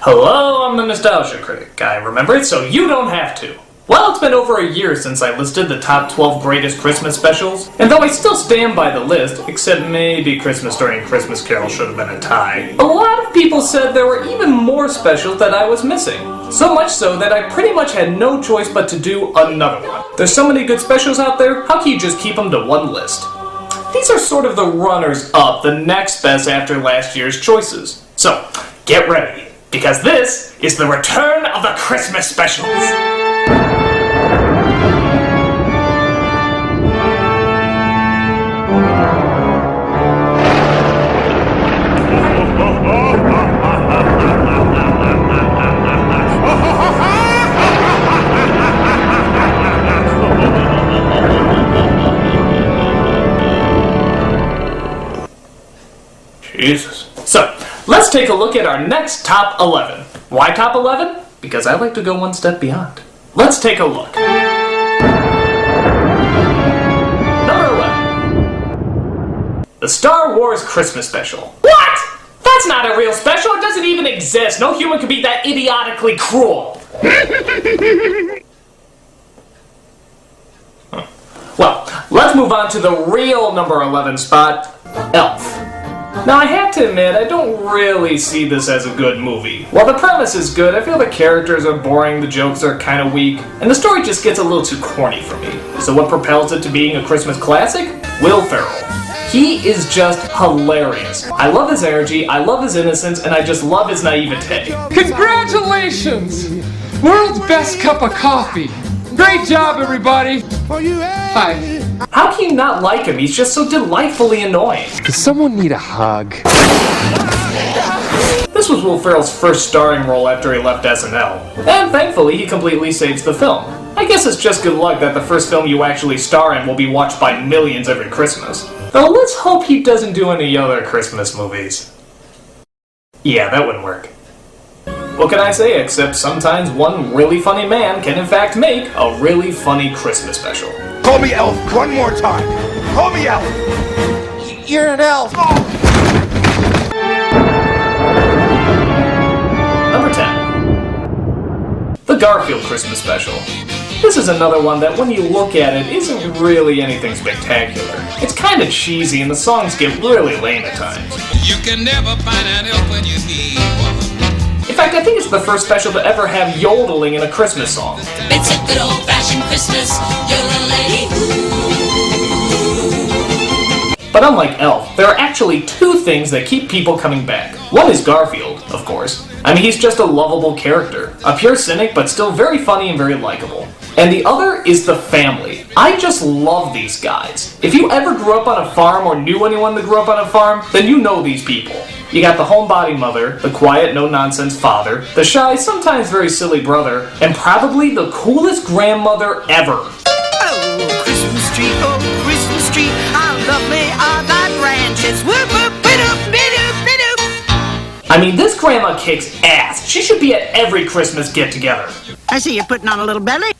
Hello, I'm the Nostalgia Critic. I remember it so you don't have to. Well, it's been over a year since I listed the top 12 greatest Christmas specials, and though I still stand by the list, except maybe Christmas Story and Christmas Carol should have been a tie, a lot of people said there were even more specials that I was missing. So much so that I pretty much had no choice but to do another one. There's so many good specials out there, how can you just keep them to one list? These are sort of the runners-up, the next best after last year's choices. So, get ready, because this is the return of the Christmas specials! Jesus. So, let's take a look at our next top 11. Why top 11? Because I like to go one step beyond. Let's take a look. Number 11. The Star Wars Christmas Special. What? That's not a real special. It doesn't even exist. No human could be that idiotically cruel. Well, let's move on to the real number 11 spot, Elf. Now, I have to admit, I don't really see this as a good movie. While the premise is good, I feel the characters are boring, the jokes are kind of weak, and the story just gets a little too corny for me. So what propels it to being a Christmas classic? Will Ferrell. He is just hilarious. I love his energy, I love his innocence, and I just love his naivete. Congratulations! World's best cup of coffee. Great job, everybody. Hi. How can you not like him? He's just so delightfully annoying. Does someone need a hug? This was Will Ferrell's first starring role after he left SNL, and thankfully he completely saves the film. I guess it's just good luck that the first film you actually star in will be watched by millions every Christmas. Though let's hope he doesn't do any other Christmas movies. Yeah, that wouldn't work. What can I say except sometimes one really funny man can in fact make a really funny Christmas special. Call me Elf one more time. Call me Elf. You're an elf. Oh. Number 10. The Garfield Christmas Special. This is another one that when you look at it isn't really anything spectacular. It's kind of cheesy and the songs get really lame at times. You can never find an elf when you need one. In fact, I think it's the first special to ever have yodeling in a Christmas song. It's a good old-fashioned Christmas, you're a lady. But unlike Elf, there are actually two things that keep people coming back. One is Garfield, of course. I mean, he's just a lovable character. A pure cynic, but still very funny and very likable. And the other is the family. I just love these guys. If you ever grew up on a farm or knew anyone that grew up on a farm, then you know these people. You got the homebody mother, the quiet, no-nonsense father, the shy, sometimes very silly brother, and probably the coolest grandmother ever. Oh, Christmas tree, how lovely are thy branches. Whoop, whoop, bidoop, bidoop, bidoop. I mean, this grandma kicks ass. She should be at every Christmas get-together. I see you putting on a little belly.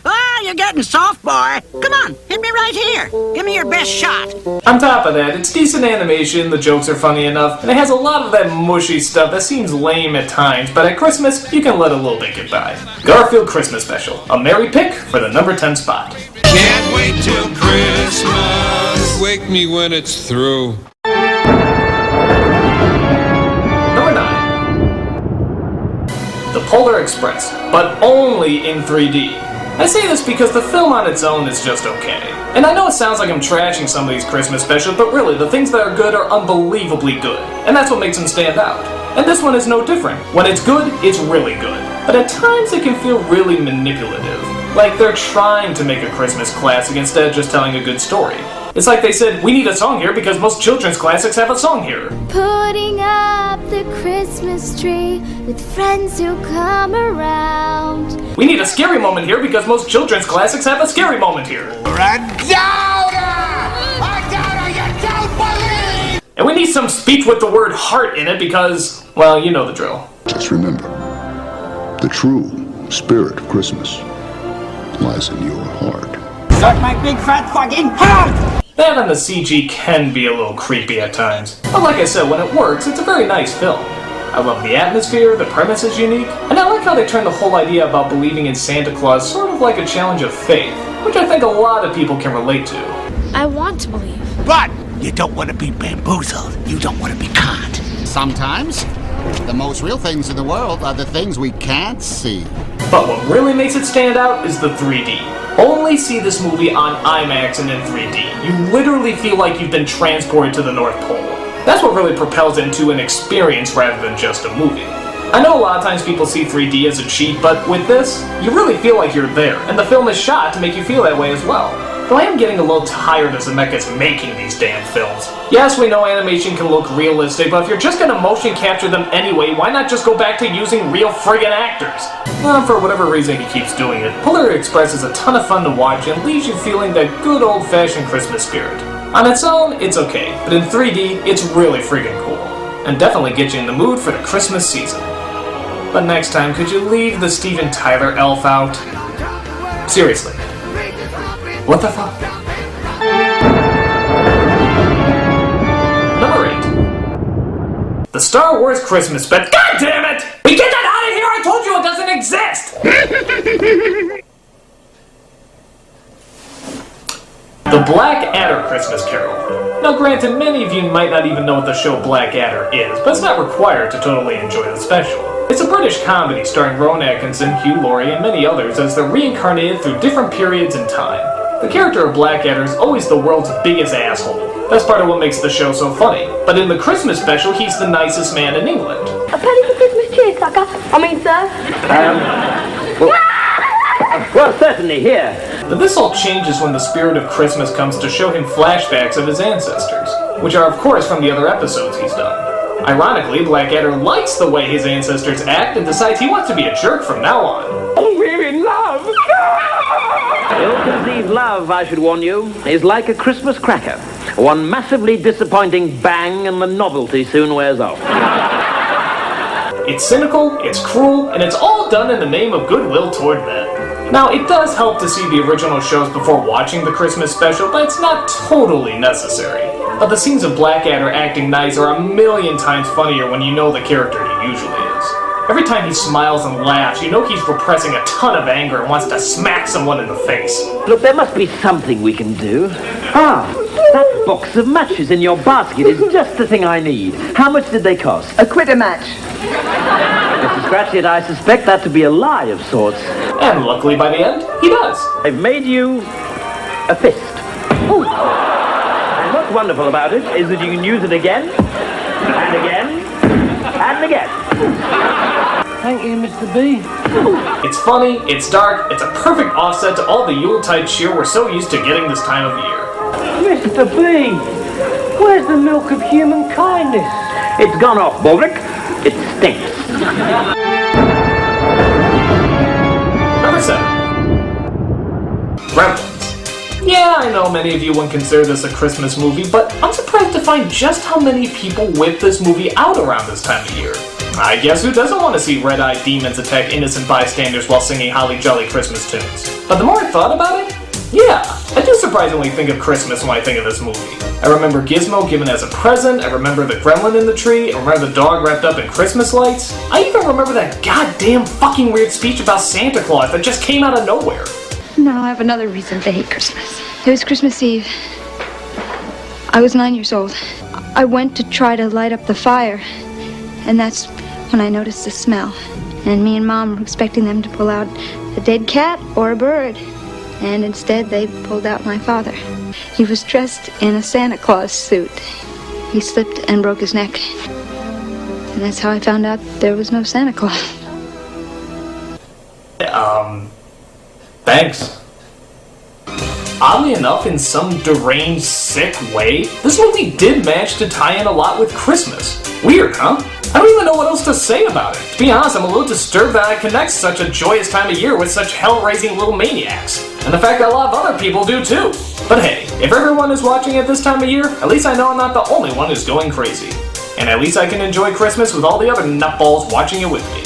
Ah, you're getting soft, boy. Come on, hit me right here. Give me your best shot. On top of that, it's decent animation, the jokes are funny enough, and it has a lot of that mushy stuff that seems lame at times, but at Christmas, you can let a little bit get by. Garfield Christmas Special, a merry pick for the number 10 spot. Can't wait till Christmas. Wake me when it's through. Number 9. The Polar Express, but only in 3D. I say this because the film on its own is just okay. And I know it sounds like I'm trashing some of these Christmas specials, but really, the things that are good are unbelievably good. And that's what makes them stand out. And this one is no different. When it's good, it's really good. But at times it can feel really manipulative. Like they're trying to make a Christmas classic instead of just telling a good story. It's like they said, we need a song here because most children's classics have a song here. Putting up the Christmas tree with friends who come around. We need a scary moment here because most children's classics have a scary moment here. And we need some speech with the word heart in it because, well, you know the drill. Just remember, the true spirit of Christmas lies in your heart. Suck my big fat fucking heart! That and the CG can be a little creepy at times. But like I said, when it works, it's a very nice film. I love the atmosphere, the premise is unique, and I like how they turn the whole idea about believing in Santa Claus sort of like a challenge of faith, which I think a lot of people can relate to. I want to believe. But you don't want to be bamboozled. You don't want to be conned. Sometimes, the most real things in the world are the things we can't see. But what really makes it stand out is the 3D. Only see this movie on IMAX and in 3D. You literally feel like you've been transported to the North Pole. That's what really propels it into an experience rather than just a movie. I know a lot of times people see 3D as a cheat, but with this, you really feel like you're there, and the film is shot to make you feel that way as well. Though I am getting a little tired as the mechas making these damn films. Yes, we know animation can look realistic, but if you're just gonna motion capture them anyway, why not just go back to using real friggin' actors? For whatever reason he keeps doing it, Polar Express is a ton of fun to watch and leaves you feeling that good old-fashioned Christmas spirit. On its own, it's okay, but in 3D, it's really friggin' cool. And definitely gets you in the mood for the Christmas season. But next time, could you leave the Steven Tyler elf out? Seriously. What the fuck? Number 8. The Star Wars Christmas Special. God damn it! We get that out of here! I told you it doesn't exist! The Blackadder Christmas Carol. Now granted, many of you might not even know what the show Blackadder is, but it's not required to totally enjoy the special. It's a British comedy starring Rowan Atkinson, Hugh Laurie, and many others as they're reincarnated through different periods in time. The character of Blackadder is always the world's biggest asshole. That's part of what makes the show so funny. But in the Christmas special, he's the nicest man in England. A penny for Christmas cheer, sucker. Well, certainly, here. But this all changes when the spirit of Christmas comes to show him flashbacks of his ancestors, which are of course from the other episodes he's done. Ironically, Blackadder likes the way his ancestors act and decides he wants to be a jerk from now on. Oh, we're in love! Ill-conceived love, I should warn you, is like a Christmas cracker. One massively disappointing bang and the novelty soon wears off. It's cynical, it's cruel, and it's all done in the name of goodwill toward men. Now, it does help to see the original shows before watching the Christmas special, but it's not totally necessary. But the scenes of Blackadder acting nice are a million times funnier when you know the character he usually is. Every time he smiles and laughs, you know he's repressing a ton of anger and wants to smack someone in the face. Look, there must be something we can do. That box of matches in your basket is just the thing I need. How much did they cost? A quitter match. Mr. Scratchit, I suspect that to be a lie of sorts. And luckily by the end, he does. I've made you a fist. Ooh. And what's wonderful about it is that you can use it again, and again, and again. Thank you, Mr. B. It's funny, it's dark, it's a perfect offset to all the Yuletide cheer we're so used to getting this time of year. Mr. B, where's the milk of human kindness? It's gone off, Baldric. It stinks. Number 7. Gremlins. Yeah, I know many of you wouldn't consider this a Christmas movie, but I'm surprised to find just how many people whip this movie out around this time of year. I guess who doesn't want to see red-eyed demons attack innocent bystanders while singing holly jolly Christmas tunes? But the more I thought about it, yeah, I do surprisingly think of Christmas when I think of this movie. I remember Gizmo given as a present, I remember the gremlin in the tree, I remember the dog wrapped up in Christmas lights. I even remember that goddamn fucking weird speech about Santa Claus that just came out of nowhere. Now I have another reason to hate Christmas. It was Christmas Eve. I was 9 years old. I went to try to light up the fire, and that's when I noticed the smell. And me and Mom were expecting them to pull out a dead cat or a bird. And instead, they pulled out my father. He was dressed in a Santa Claus suit. He slipped and broke his neck. And that's how I found out there was no Santa Claus. Thanks. Oddly enough, in some deranged, sick way, this movie did manage to tie in a lot with Christmas. Weird, huh? I don't even know what else to say about it. To be honest, I'm a little disturbed that I connect such a joyous time of year with such hell-raising little maniacs. And the fact that a lot of other people do too. But hey, if everyone is watching at this time of year, at least I know I'm not the only one who's going crazy. And at least I can enjoy Christmas with all the other nutballs watching it with me.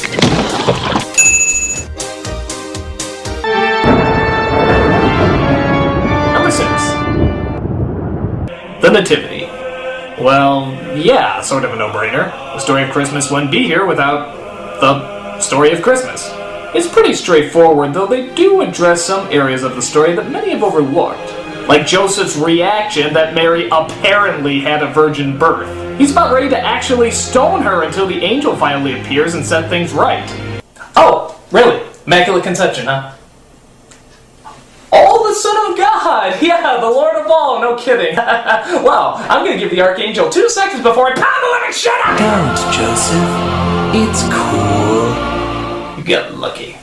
Number 6. The Nativity. Well, yeah, sort of a no-brainer. The story of Christmas wouldn't be here without the story of Christmas. It's pretty straightforward, though they do address some areas of the story that many have overlooked. Like Joseph's reaction that Mary apparently had a virgin birth. He's about ready to actually stone her until the angel finally appears and set things right. Oh, really? Immaculate Conception, huh? Oh, the Son of God! Yeah, the Lord of all, no kidding. Wow, I'm gonna give the Archangel 2 seconds before I pound the living shit out! Don't, Joseph. It's cool. You got lucky.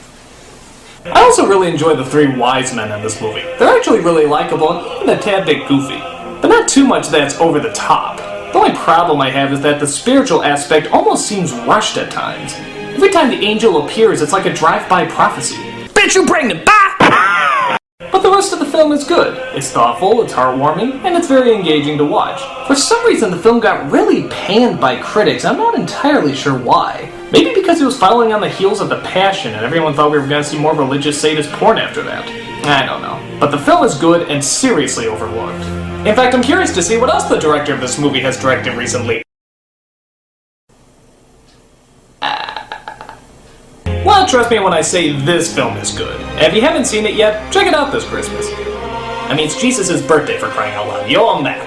I also really enjoy the 3 wise men in this movie. They're actually really likable and even a tad bit goofy. But not too much that's over the top. The only problem I have is that the spiritual aspect almost seems rushed at times. Every time the angel appears, it's like a drive-by prophecy. Bitch, you pregnant! Bah! But the rest of the film is good. It's thoughtful, it's heartwarming, and it's very engaging to watch. For some reason, the film got really panned by critics. I'm not entirely sure why. Maybe because it was following on the heels of The Passion, and everyone thought we were going to see more religious sadist porn after that. I don't know. But the film is good and seriously overlooked. In fact, I'm curious to see what else the director of this movie has directed recently. Well, trust me when I say this film is good. And if you haven't seen it yet, check it out this Christmas. I mean, it's Jesus' birthday for crying out loud. Yo, I'm that.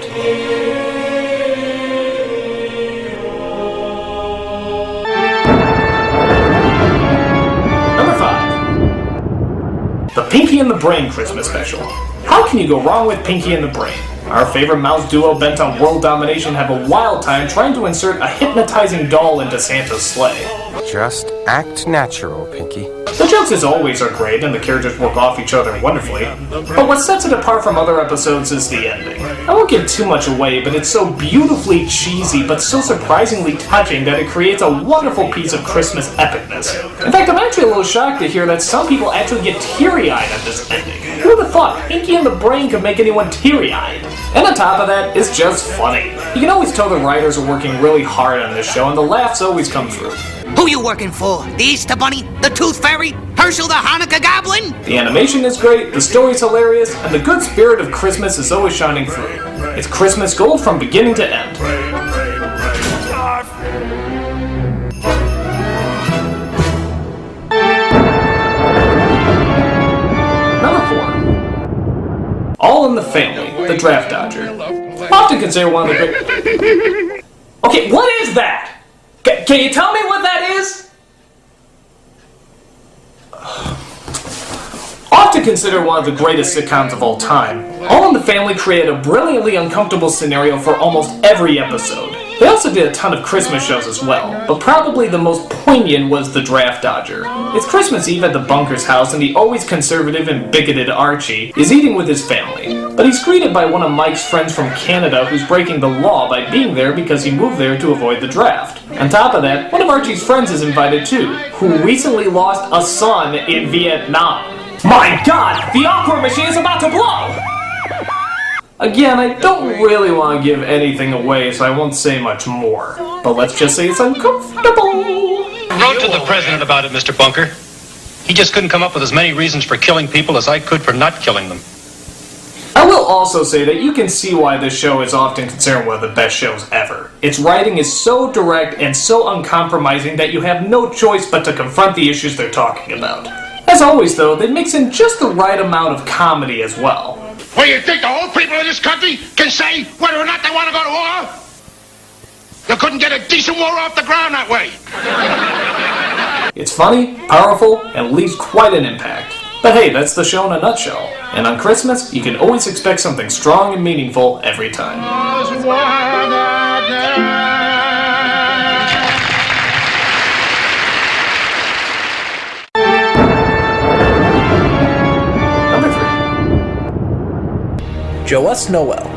Number 5. The Pinky and the Brain Christmas Special. How can you go wrong with Pinky and the Brain? Our favorite mouse duo bent on world domination have a wild time trying to insert a hypnotizing doll into Santa's sleigh. Just act natural, Pinky. The jokes as always are great and the characters work off each other wonderfully, but what sets it apart from other episodes is the ending. I won't give too much away, but it's so beautifully cheesy but so surprisingly touching that it creates a wonderful piece of Christmas epicness. In fact, I'm actually a little shocked to hear that some people actually get teary-eyed at this ending. Who would have thought Pinky and the Brain could make anyone teary-eyed? And on top of that, it's just funny. You can always tell the writers are working really hard on this show and the laughs always come through. Who you working for? The Easter Bunny? The Tooth Fairy? Herschel the Hanukkah Goblin? The animation is great, the story's hilarious, and the good spirit of Christmas is always shining through. It's Christmas gold from beginning to end. Number 4. All in the Family, The Draft Dodger. Often considered one of the great... Okay, what is that? Can you tell me what that is? Often considered one of the greatest sitcoms of all time, All in the Family created a brilliantly uncomfortable scenario for almost every episode. They also did a ton of Christmas shows as well, but probably the most poignant was The Draft Dodger. It's Christmas Eve at the Bunker's house and the always conservative and bigoted Archie is eating with his family, but he's greeted by one of Mike's friends from Canada who's breaking the law by being there because he moved there to avoid the draft. On top of that, one of Archie's friends is invited too, who recently lost a son in Vietnam. My God, the awkward machine is about to blow! Again, I don't really want to give anything away, so I won't say much more. But let's just say it's uncomfortable. I wrote to the president about it, Mr. Bunker. He just couldn't come up with as many reasons for killing people as I could for not killing them. I will also say that you can see why this show is often considered one of the best shows ever. Its writing is so direct and so uncompromising that you have no choice but to confront the issues they're talking about. As always, though, they mix in just the right amount of comedy as well. Well, you think the whole people of this country can say whether or not they want to go to war? You couldn't get a decent war off the ground that way. It's funny, powerful, and leaves quite an impact. But hey, that's the show in a nutshell. And on Christmas, you can always expect something strong and meaningful every time. Joas Noel.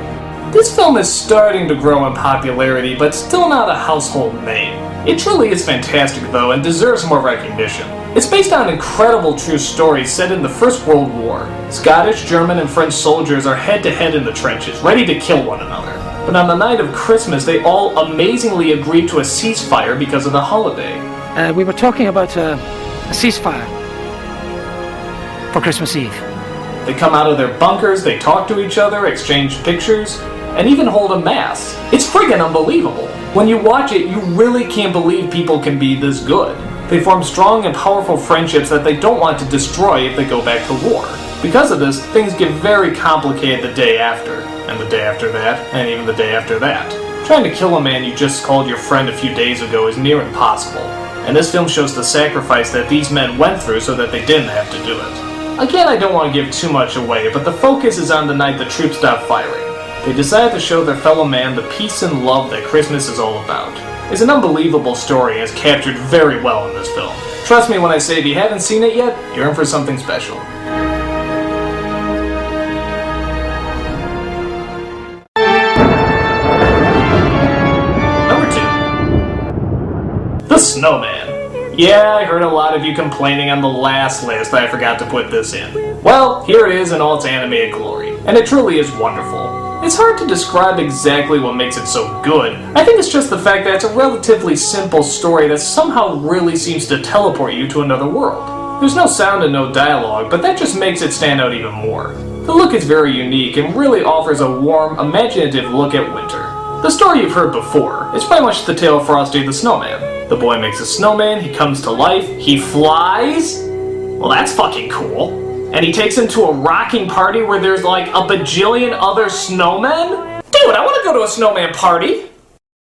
This film is starting to grow in popularity, but still not a household name. It truly is fantastic though, and deserves more recognition. It's based on an incredible true story set in the First World War. Scottish, German, and French soldiers are head-to-head in the trenches, ready to kill one another. But on the night of Christmas, they all amazingly agreed to a ceasefire because of the holiday. We were talking about a ceasefire for Christmas Eve. They come out of their bunkers, they talk to each other, exchange pictures. and even hold a mass. It's friggin' unbelievable. When you watch it, you really can't believe people can be this good. They form strong and powerful friendships that they don't want to destroy if they go back to war. Because of this, things get very complicated the day after, and the day after that, and even the day after that. Trying to kill a man you just called your friend a few days ago is near impossible, and this film shows the sacrifice that these men went through so that they didn't have to do it. Again, I don't want to give too much away, but the focus is on the night the troops stopped firing. They decided to show their fellow man the peace and love that Christmas is all about. It's an unbelievable story and is captured very well in this film. Trust me when I say if you haven't seen it yet, you're in for something special. Number 2. The Snowman. Yeah, I heard a lot of you complaining on the last list that I forgot to put this in. Well, here it is in all its animated glory, and it truly is wonderful. It's hard to describe exactly what makes it so good. I think it's just the fact that it's a relatively simple story that somehow really seems to teleport you to another world. There's no sound and no dialogue, but that just makes it stand out even more. The look is very unique and really offers a warm, imaginative look at winter. The story you've heard before. It's pretty much the tale of Frosty the Snowman. The boy makes a snowman, he comes to life, he flies. Well, that's fucking cool. And he takes him to a rocking party where there's like a bajillion other snowmen? Dude, I want to go to a snowman party.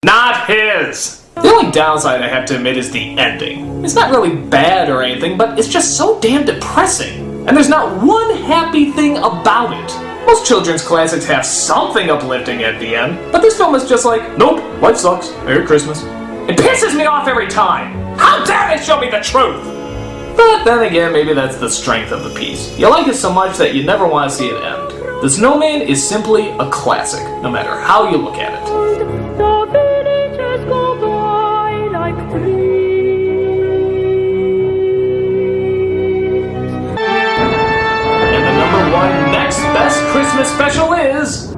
Not his. The only downside I have to admit is the ending. It's not really bad or anything, but it's just so damn depressing. And there's not one happy thing about it. Most children's classics have something uplifting at the end, but this film is just like, nope, life sucks, Merry Christmas. It pisses me off every time. How dare they show me the truth? But then again, maybe that's the strength of the piece. You like it so much that you never want to see it end. The Snowman is simply a classic, no matter how you look at it. The villagers go by like And the number 1 next best Christmas special is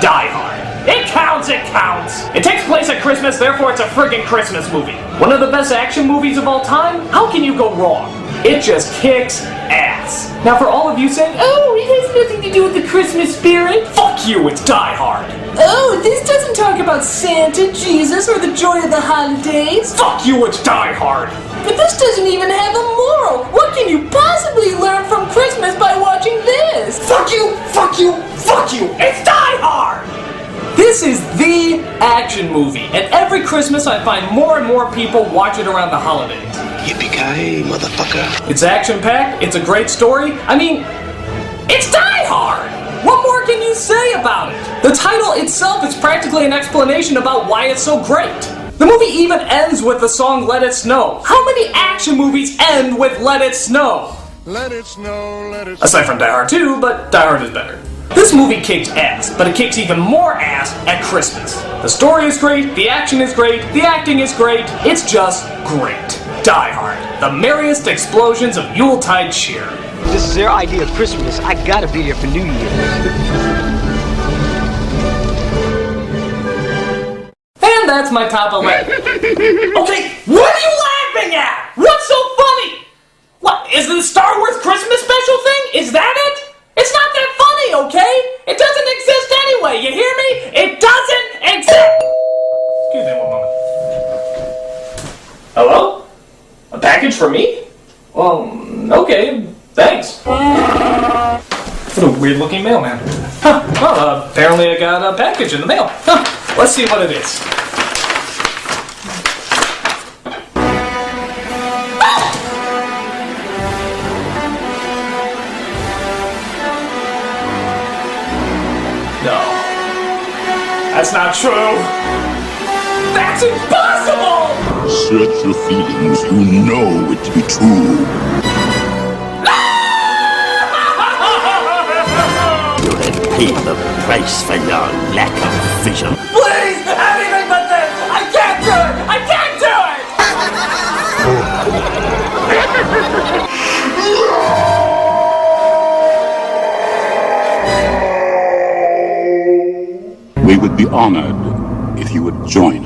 Die Hard. It counts, it counts! It takes place at Christmas, therefore it's a friggin' Christmas movie. One of the best action movies of all time? How can you go wrong? It just kicks ass. Now for all of you saying, oh, it has nothing to do with the Christmas spirit, fuck you, it's Die Hard. Oh, this doesn't talk about Santa, Jesus, or the joy of the holidays. Fuck you, it's Die Hard. But this doesn't even have a moral. What can you possibly learn from Christmas by watching this? Fuck you, fuck you, fuck you, it's Die Hard! This is the action movie, and every Christmas I find more and more people watch it around the holidays. Yippee-ki-yay, motherfucker. It's action-packed, it's a great story. I mean, it's Die Hard! What more can you say about it? The title itself is practically an explanation about why it's so great. The movie even ends with the song Let It Snow. How many action movies end with Let It Snow? Let it snow, let it Aside from Die Hard 2, but Die Hard is better. This movie kicks ass, but it kicks even more ass at Christmas. The story is great, the action is great, the acting is great, it's just great. Die Hard, the merriest explosions of Yuletide cheer. This is their idea of Christmas. I gotta be here for New Year's. And that's my top 11. Okay, what are you laughing at? What's so funny? What, is the Star Wars Christmas special thing? Is that it? It's not that funny, okay? It doesn't exist anyway, you hear me? It doesn't exist! Excuse me one moment. Hello? A package for me? Well, okay, thanks. What a weird looking mailman. Huh, well, apparently I got a package in the mail. Huh, let's see what it is. That's not true! That's impossible! Search your feelings, you know it to be true. You have paid the price for your lack of vision. Please, anything but this! I can't do it! I can't We would be honored if you would join us.